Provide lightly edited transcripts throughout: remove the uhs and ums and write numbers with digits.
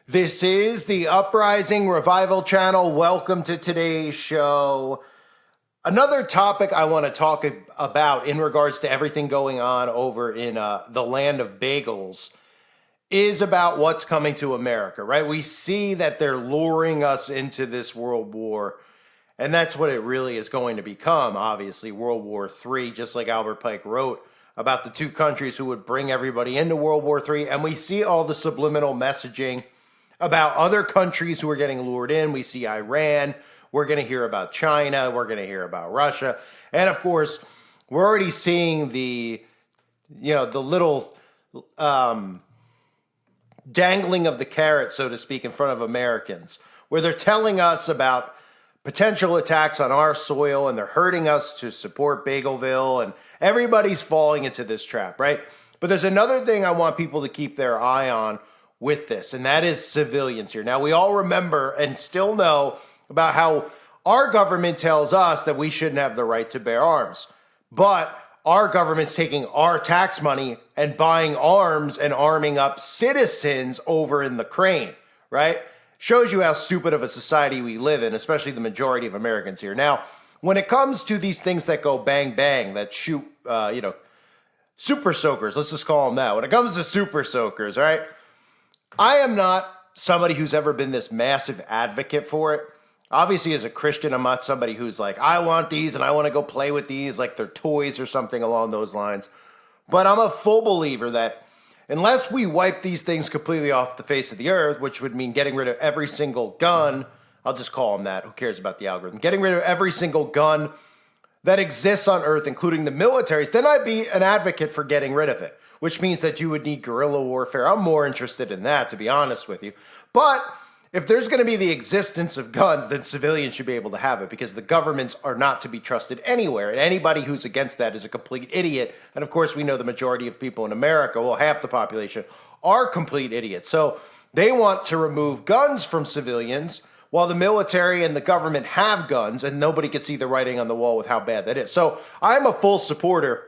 This is the Uprising Revival channel. Welcome to today's show. Another topic I want to talk about in regards to everything going on over in the land of bagels is about what's coming to America, right? We see that they're luring us into this world war, and that's what it really is going to become, obviously, World War III, just like Albert Pike wrote about the two countries who would bring everybody into World War III. And we see all the subliminal messaging about other countries who are getting lured in. We see Iran. We're going to hear about China. We're going to hear about Russia. And of course, we're already seeing the little dangling of the carrot, so to speak, in front of Americans, where they're telling us about potential attacks on our soil, and they're hurting us to support Bagelville, and everybody's falling into this trap, right? But there's another thing I want people to keep their eye on with this, and that is civilians here. Now, we all remember and still know about how our government tells us that we shouldn't have the right to bear arms, but our government's taking our tax money and buying arms and arming up citizens over in the Ukraine, right? Shows you how stupid of a society we live in, especially the majority of Americans here. Now, when it comes to these things that go bang bang, that shoot, super soakers, let's just call them that. When it comes to super soakers, right? I am not somebody who's ever been this massive advocate for it. Obviously, as a Christian, I'm not somebody who's like, I want these and I want to go play with these like they're toys or something along those lines. But I'm a full believer that unless we wipe these things completely off the face of the earth, which would mean getting rid of every single gun, I'll just call them that. Who cares about the algorithm? Getting rid of every single gun that exists on earth, including the militaries, then I'd be an advocate for getting rid of it, which means that you would need guerrilla warfare. I'm more interested in that, to be honest with you. But if there's going to be the existence of guns, then civilians should be able to have it, because the governments are not to be trusted anywhere. And anybody who's against that is a complete idiot. And of course, we know the majority of people in America, well, half the population, are complete idiots. So they want to remove guns from civilians while the military and the government have guns, and nobody can see the writing on the wall with how bad that is. So I'm a full supporter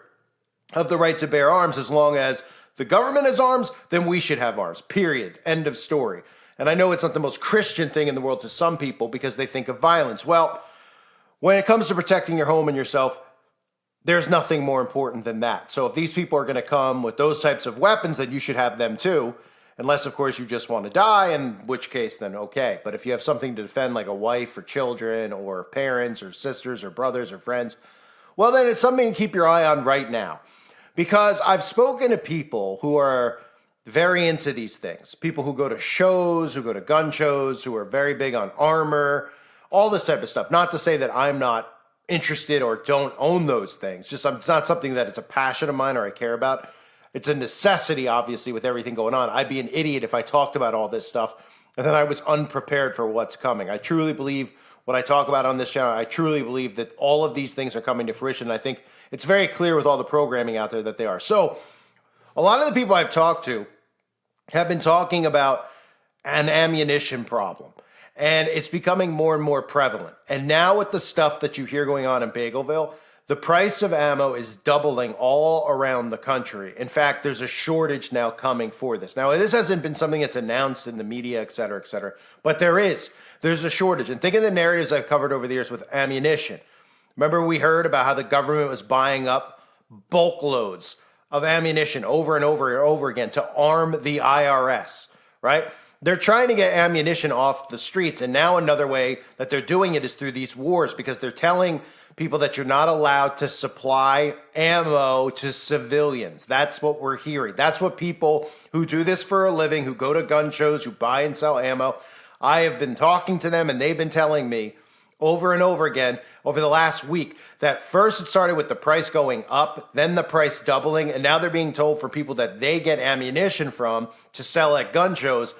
of the right to bear arms. As long as the government has arms, then we should have arms, period. End of story. And I know it's not the most Christian thing in the world to some people because they think of violence. Well, when it comes to protecting your home and yourself, there's nothing more important than that. So if these people are going to come with those types of weapons, then you should have them too. Unless, of course, you just want to die, in which case, then okay. But if you have something to defend, like a wife or children or parents or sisters or brothers or friends, well, then it's something to keep your eye on right now. Because I've spoken to people who are very into these things. People who go to shows, who go to gun shows, who are very big on armor, all this type of stuff. Not to say that I'm not interested or don't own those things. Just it's not something that it's a passion of mine or I care about. It's a necessity, obviously, with everything going on. I'd be an idiot if I talked about all this stuff and then I was unprepared for what's coming. I truly believe what I talk about on this channel, I truly believe that all of these things are coming to fruition. I think it's very clear with all the programming out there that they are. So a lot of the people I've talked to have been talking about an ammunition problem, and it's becoming more and more prevalent. And now with the stuff that you hear going on in Bagelville, the price of ammo is doubling all around the country. In fact, there's a shortage now coming for this. Now, this hasn't been something that's announced in the media, et cetera, but there's a shortage. And think of the narratives I've covered over the years with ammunition. Remember, we heard about how the government was buying up bulk loads of ammunition over and over and over again to arm the IRS, right? They're trying to get ammunition off the streets. And now another way that they're doing it is through these wars, because they're telling people that you're not allowed to supply ammo to civilians. That's what we're hearing. That's what people who do this for a living, who go to gun shows, who buy and sell ammo, I have been talking to them, and they've been telling me over and over again over the last week that first it started with the price going up, then the price doubling, and now they're being told for people that they get ammunition from to sell at gun shows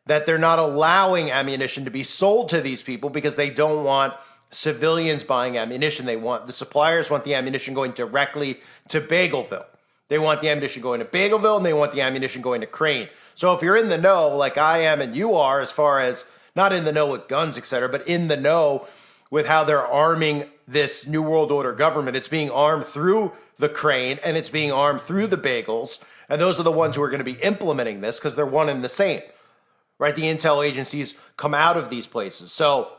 that they're not allowing ammunition to be sold to these people because they don't want civilians buying ammunition. The suppliers want the ammunition going directly to Bagelville. They want the ammunition going to Bagelville, and they want the ammunition going to Crane. So if you're in the know, like I am and you are, as far as not in the know with guns, etc., but in the know with how they're arming this New World Order government, it's being armed through the Crane and it's being armed through the Bagels. And those are the ones who are going to be implementing this because they're one and the same. right? The intel agencies come out of these places. So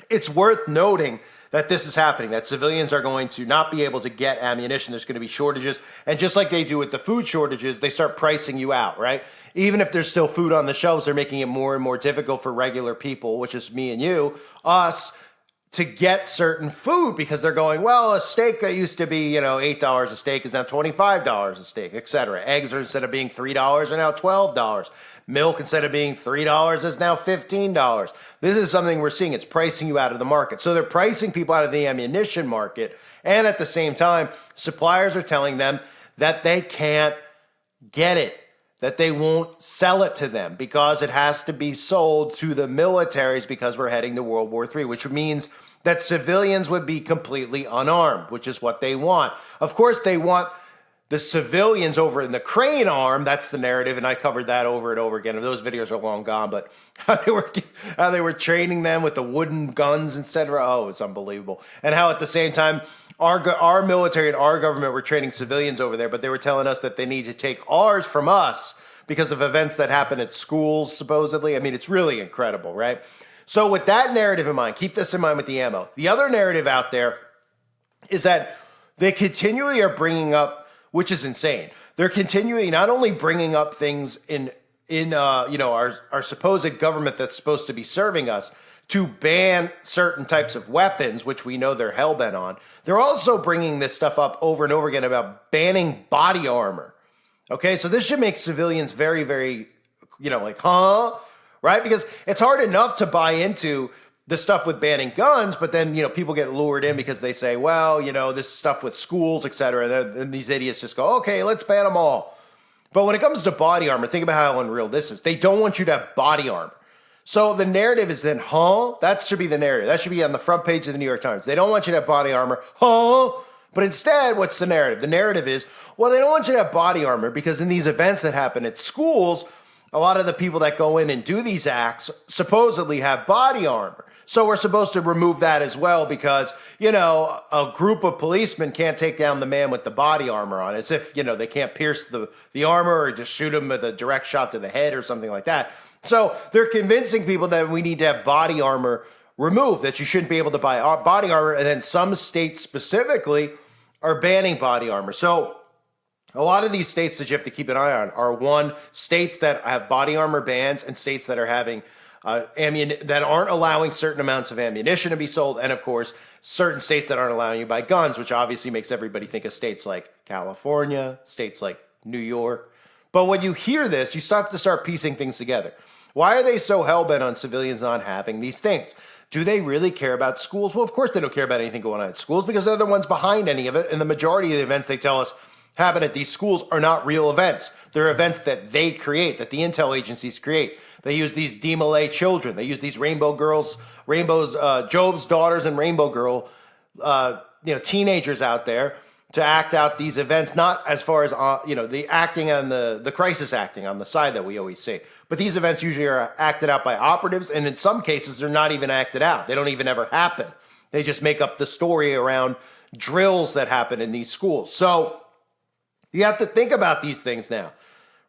it's worth noting that this is happening, that civilians are going to not be able to get ammunition. There's going to be shortages. And just like they do with the food shortages, they start pricing you out, right? Even if there's still food on the shelves, they're making it more and more difficult for regular people, which is me and you, us, to get certain food because they're going, well, a steak that used to be, $8 a steak is now $25 a steak, etc. Eggs are, instead of being $3, are now $12. Milk, instead of being $3, is now $15. This is something we're seeing. It's pricing you out of the market. So they're pricing people out of the ammunition market. And at the same time, suppliers are telling them that they can't get it, that they won't sell it to them because it has to be sold to the militaries because we're heading to World War III, which means that civilians would be completely unarmed, which is what they want. Of course, they want the civilians over in the crane arm. That's the narrative, and I covered that over and over again. Those videos are long gone, but how they were training them with the wooden guns instead of, oh, it's unbelievable. And how at the same time, our military and our government were training civilians over there, but they were telling us that they need to take ours from us because of events that happen at schools, supposedly. I mean, it's really incredible, right? So with that narrative in mind, keep this in mind with the ammo. The other narrative out there is that they continually are bringing up, which is insane. They're continually not only bringing up things in our supposed government that's supposed to be serving us to ban certain types of weapons, which we know they're hell-bent on. They're also bringing this stuff up over and over again about banning body armor. Okay, so this should make civilians very, very, huh? Right? Because it's hard enough to buy into the stuff with banning guns, but then, people get lured in because they say, well, this stuff with schools, et cetera. And these idiots just go, okay, let's ban them all. But when it comes to body armor, think about how unreal this is. They don't want you to have body armor. So the narrative is then, huh? That should be the narrative. That should be on the front page of the New York Times. They don't want you to have body armor, huh? But instead, what's the narrative? The narrative is, well, they don't want you to have body armor because in these events that happen at schools, a lot of the people that go in and do these acts supposedly have body armor. So we're supposed to remove that as well because, a group of policemen can't take down the man with the body armor on, as if, they can't pierce the armor or just shoot him with a direct shot to the head or something like that. So they're convincing people that we need to have body armor removed, that you shouldn't be able to buy body armor. And then some states specifically are banning body armor. So a lot of these states that you have to keep an eye on are, one, states that have body armor bans and states that are having that aren't allowing certain amounts of ammunition to be sold, and of course, certain states that aren't allowing you to buy guns, which obviously makes everybody think of states like California, states like New York. But when you hear this, you have to start piecing things together. Why are they so hell-bent on civilians not having these things? Do they really care about schools? Well, of course they don't care about anything going on at schools because they're the ones behind any of it, and the majority of the events they tell us happen at these schools are not real events. They're events that they create, that the intel agencies create. They use these DMLA children. They use these Job's daughters and Rainbow Girl, teenagers out there to act out these events, not as far as, the acting on the crisis acting on the side that we always see. But these events usually are acted out by operatives, and in some cases, they're not even acted out. They don't even ever happen. They just make up the story around drills that happen in these schools. So you have to think about these things now,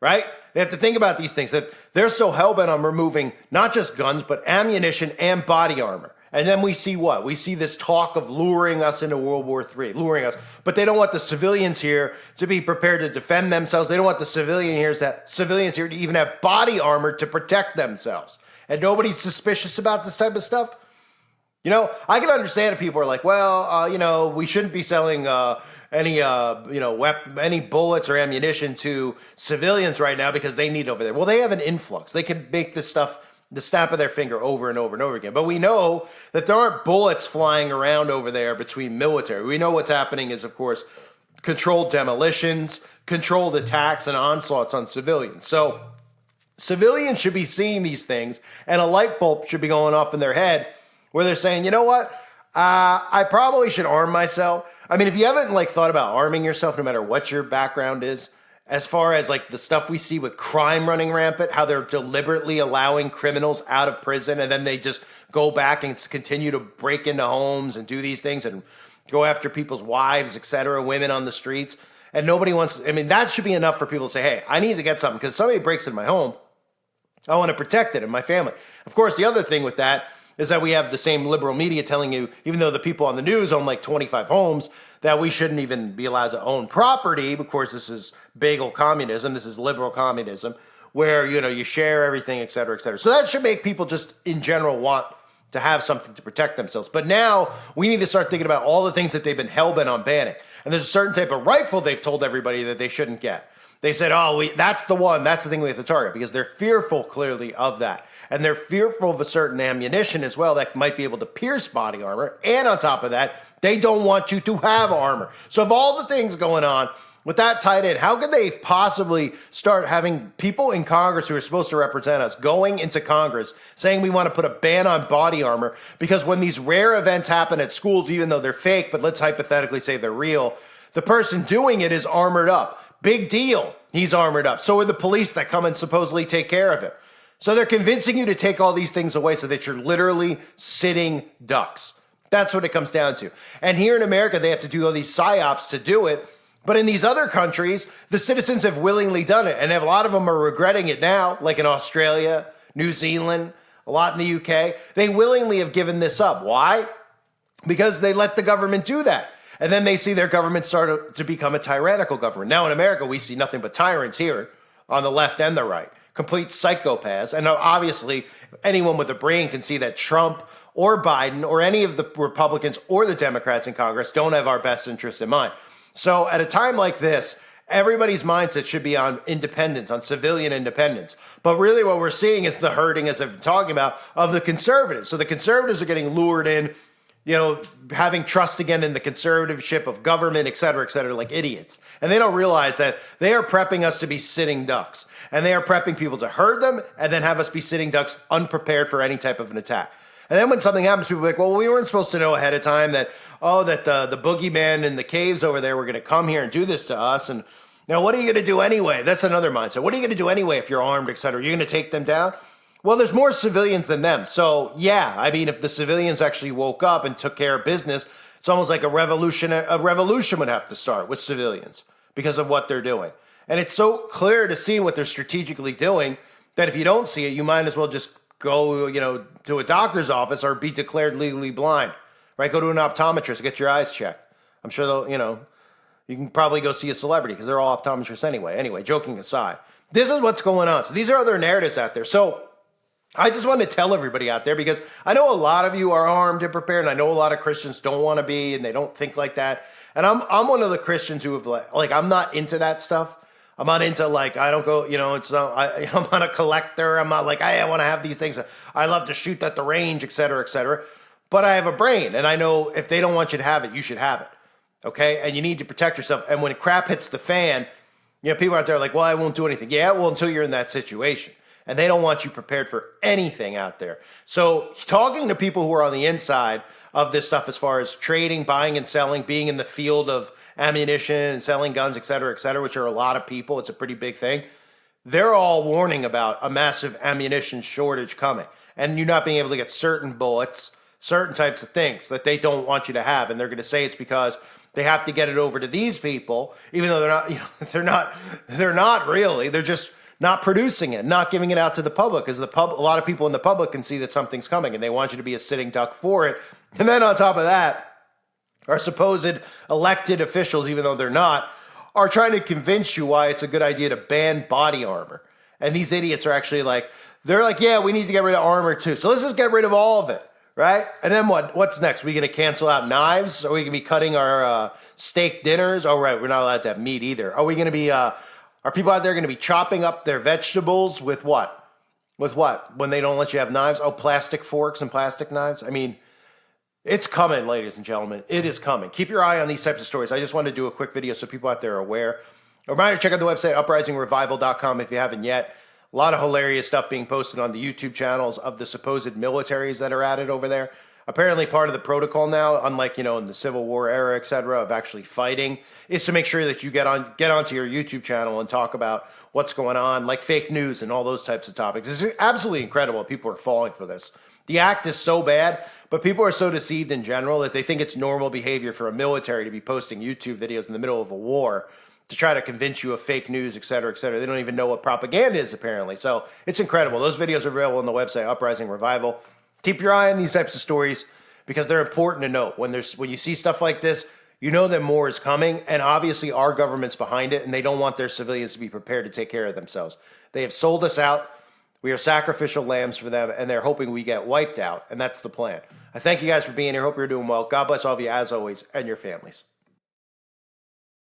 right? They have to think about these things, that they're so hell-bent on removing not just guns, but ammunition and body armor. And then we see what? We see this talk of luring us into World War III, luring us. But they don't want the civilians here to be prepared to defend themselves. They don't want the civilians here to even have body armor to protect themselves. And nobody's suspicious about this type of stuff. I can understand if people are like, well, we shouldn't be selling any bullets or ammunition to civilians right now because they need it over there. Well, they have an influx. They can make this stuff the snap of their finger over and over and over again. But we know that there aren't bullets flying around over there between military. We know what's happening is, of course, controlled demolitions, controlled attacks, and onslaughts on civilians. So civilians should be seeing these things, and a light bulb should be going off in their head where they're saying, you know what? I probably should arm myself. I mean, if you haven't thought about arming yourself, no matter what your background is, as far as the stuff we see with crime running rampant, how they're deliberately allowing criminals out of prison and then they just go back and continue to break into homes and do these things and go after people's wives, etc., women on the streets. And nobody wants, that should be enough for people to say, hey, I need to get something because somebody breaks into my home. I want to protect it and my family. Of course, the other thing with that is that we have the same liberal media telling you, even though the people on the news own like 25 homes, that we shouldn't even be allowed to own property. Of course, this is bagel communism. This is liberal communism where, you share everything, et cetera, et cetera. So that should make people just in general want to have something to protect themselves. But now we need to start thinking about all the things that they've been hell-bent on banning. And there's a certain type of rifle they've told everybody that they shouldn't get. They said, that's the one, that's the thing we have to target, because they're fearful clearly of that. And they're fearful of a certain ammunition as well that might be able to pierce body armor. And on top of that, they don't want you to have armor. So of all the things going on, with that tied in, how could they possibly start having people in Congress who are supposed to represent us going into Congress saying we want to put a ban on body armor because when these rare events happen at schools, even though they're fake, but let's hypothetically say they're real, the person doing it is armored up. Big deal. He's armored up. So are the police that come and supposedly take care of him. So they're convincing you to take all these things away so that you're literally sitting ducks. That's what it comes down to. And here in America, they have to do all these psyops to do it. But in these other countries, the citizens have willingly done it. And a lot of them are regretting it now, like in Australia, New Zealand, a lot in the UK. They willingly have given this up. Why? Because they let the government do that. And then they see their government start to become a tyrannical government. Now in America, we see nothing but tyrants here on the left and the right. Complete psychopaths. And obviously, anyone with a brain can see that Trump or Biden or any of the Republicans or the Democrats in Congress don't have our best interests in mind. So at a time like this, everybody's mindset should be on independence, on civilian independence. But really what we're seeing is the herding, as I've been talking about, of the conservatives. So the conservatives are getting lured in, having trust again in the conservativeship of government, et cetera, like idiots. And they don't realize that they are prepping us to be sitting ducks. And they are prepping people to herd them and then have us be sitting ducks unprepared for any type of an attack. And then when something happens, people are like, well, we weren't supposed to know ahead of time that, the boogeyman in the caves over there were going to come here and do this to us. And now what are you going to do anyway? That's another mindset. What are you going to do anyway if you're armed, et cetera? You're going to take them down? Well, there's more civilians than them. So, yeah, I mean, if the civilians actually woke up and took care of business, it's almost like a revolution would have to start with civilians because of what they're doing. And it's so clear to see what they're strategically doing that if you don't see it, you might as well just go, to a doctor's office or be declared legally blind, right? Go to an optometrist, get your eyes checked. I'm sure they'll, you can probably go see a celebrity because they're all optometrists anyway. Anyway, joking aside, this is what's going on. So these are other narratives out there. So I just want to tell everybody out there because I know a lot of you are armed and prepared, and I know a lot of Christians don't want to be, and they don't think like that. And I'm one of the Christians who have like I'm not into that stuff. I'm not into I don't go, it's not, I'm not a collector. I'm not like, I want to have these things. I love to shoot at the range, et cetera, et cetera. But I have a brain and I know if they don't want you to have it, you should have it. Okay. And you need to protect yourself. And when crap hits the fan, people out there are like, well, I won't do anything. Yeah. Well, until you're in that situation and they don't want you prepared for anything out there. So talking to people who are on the inside of this stuff, as far as trading, buying and selling, being in the field of ammunition and selling guns, et cetera, which are a lot of people. It's a pretty big thing. They're all warning about a massive ammunition shortage coming and you not being able to get certain bullets, certain types of things that they don't want you to have. And they're going to say it's because they have to get it over to these people, even though they're not really, they're just not producing it, not giving it out to the public because a lot of people in the public can see that something's coming and they want you to be a sitting duck for it. And then on top of that, our supposed elected officials, even though they're not, are trying to convince you why it's a good idea to ban body armor. And these idiots are actually they're like, yeah, we need to get rid of armor too. So let's just get rid of all of it, right? And then what's next? Are we going to cancel out knives? Are we going to be cutting our steak dinners? Oh, right, we're not allowed to have meat either. Are we going to be, are people out there going to be chopping up their vegetables with what? With what? When they don't let you have knives? Oh, plastic forks and plastic knives? I mean, it's coming, ladies and gentlemen. It is coming. Keep your eye on these types of stories. I just wanted to do a quick video so people out there are aware. A reminder, check out the website, uprisingrevival.com if you haven't yet. A lot of hilarious stuff being posted on the YouTube channels of the supposed militaries that are at it over there. Apparently part of the protocol now, unlike, in the Civil War era, et cetera, of actually fighting, is to make sure that you get onto your YouTube channel and talk about what's going on, like fake news and all those types of topics. It's absolutely incredible. People are falling for this. The act is so bad, but people are so deceived in general that they think it's normal behavior for a military to be posting YouTube videos in the middle of a war to try to convince you of fake news, et cetera, et cetera. They don't even know what propaganda is, apparently. So it's incredible. Those videos are available on the website, Uprising Revival. Keep your eye on these types of stories because they're important to note. When you see stuff like this, you know that more is coming, and obviously our government's behind it, and they don't want their civilians to be prepared to take care of themselves. They have sold us out. We are sacrificial lambs for them, and they're hoping we get wiped out, and that's the plan. I thank you guys for being here. Hope you're doing well. God bless all of you, as always, and your families.